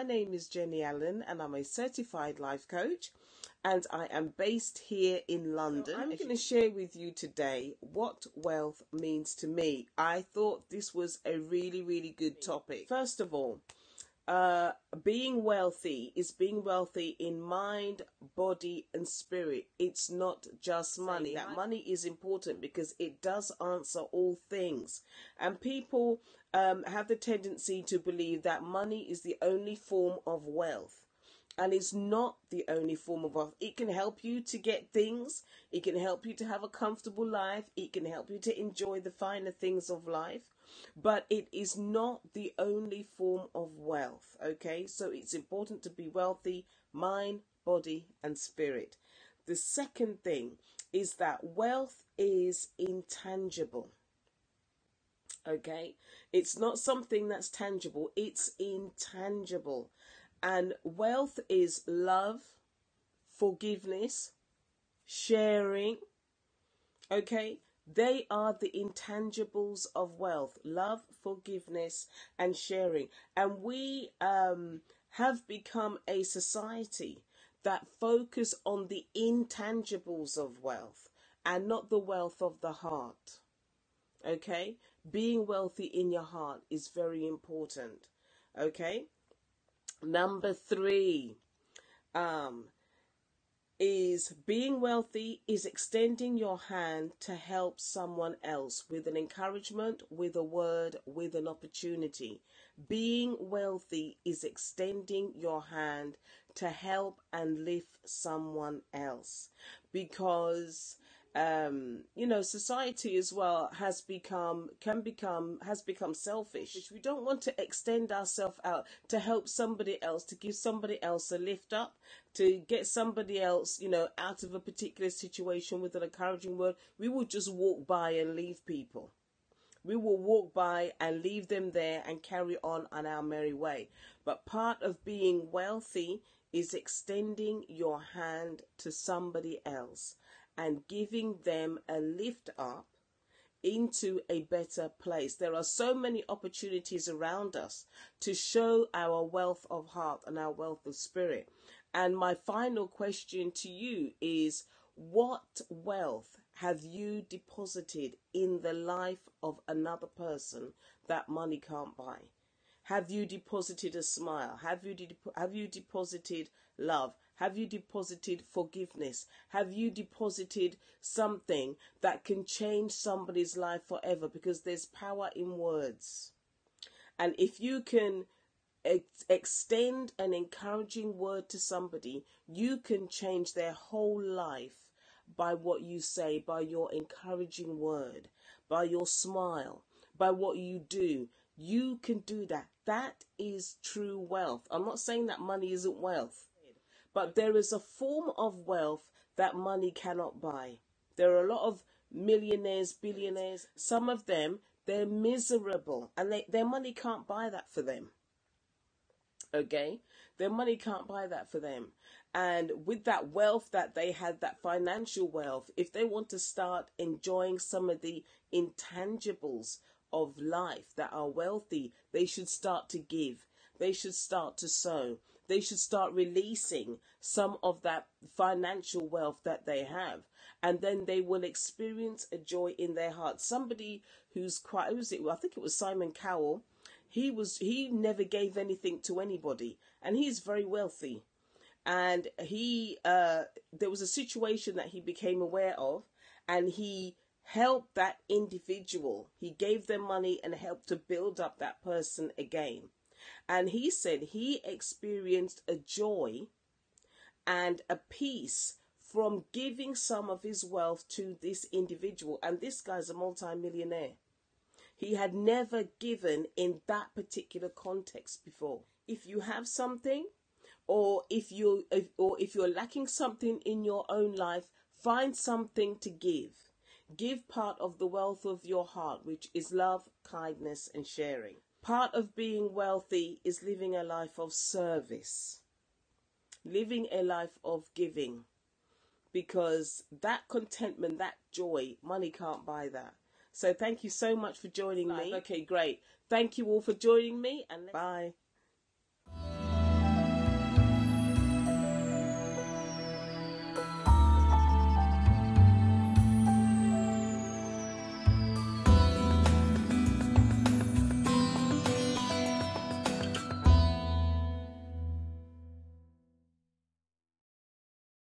My name is Jenny Allen and I'm a certified life coach and I am based here in London. So I'm going to share with you today what wealth means to me. I thought this was a really good topic. First of all, being wealthy is being wealthy in mind, body and spirit. It's not just money. That money is important because it does answer all things, and people have the tendency to believe that money is the only form of wealth, and it's not the only form of wealth. It can help you to get things, it can help you to have a comfortable life, it can help you to enjoy the finer things of life, but it is not the only form of wealth. Okay, so it's important to be wealthy, mind, body and spirit. The second thing is that wealth is intangible. Okay, it's not something that's tangible, it's intangible. And wealth is love, forgiveness, sharing. Okay, they are the intangibles of wealth: love, forgiveness and sharing. And we have become a society that focus on the intangibles of wealth and not the wealth of the heart. Okay, being wealthy in your heart is very important. Okay, number 3 is being wealthy is extending your hand to help someone else with an encouragement, with a word, with an opportunity. Being wealthy is extending your hand to help and lift someone else, because you know, society as well has become selfish. We don't want to extend ourselves out to help somebody else, to give somebody else a lift up, to get somebody else, you know, out of a particular situation with an encouraging word. We will just walk by and leave people. We will walk by and leave them there and carry on our merry way. But part of being wealthy is extending your hand to somebody else and giving them a lift up into a better place. There are so many opportunities around us to show our wealth of heart and our wealth of spirit. And my final question to you is, what wealth have you deposited in the life of another person that money can't buy? Have you deposited a smile? Have you deposited love? Have you deposited forgiveness? Have you deposited something that can change somebody's life forever? Because there's power in words. And if you can extend an encouraging word to somebody, you can change their whole life by what you say, by your encouraging word, by your smile, by what you do. You can do that. That is true wealth. I'm not saying that money isn't wealth, but there is a form of wealth that money cannot buy. There are a lot of millionaires, billionaires. Some of them, they're miserable and their money can't buy that for them. Okay, their money can't buy that for them. And with that wealth that they had, that financial wealth, if they want to start enjoying some of the intangibles of life that are wealthy, they should start to give. They should start to sow. They should start releasing some of that financial wealth that they have, and then they will experience a joy in their heart. Somebody who's quite, I think it was Simon Cowell. He never gave anything to anybody, and he's very wealthy. And there was a situation that he became aware of, and he helped that individual. He gave them money and helped to build up that person again. And he said he experienced a joy and a peace from giving some of his wealth to this individual. And this guy's a multi-millionaire. He had never given in that particular context before. If you have something, or if you're lacking something in your own life, find something to give. Give part of the wealth of your heart, which is love, kindness and sharing. Part of being wealthy is living a life of service, living a life of giving, because that contentment, that joy, money can't buy that. So thank you so much for joining me. Okay, great. Thank you all for joining me, and bye.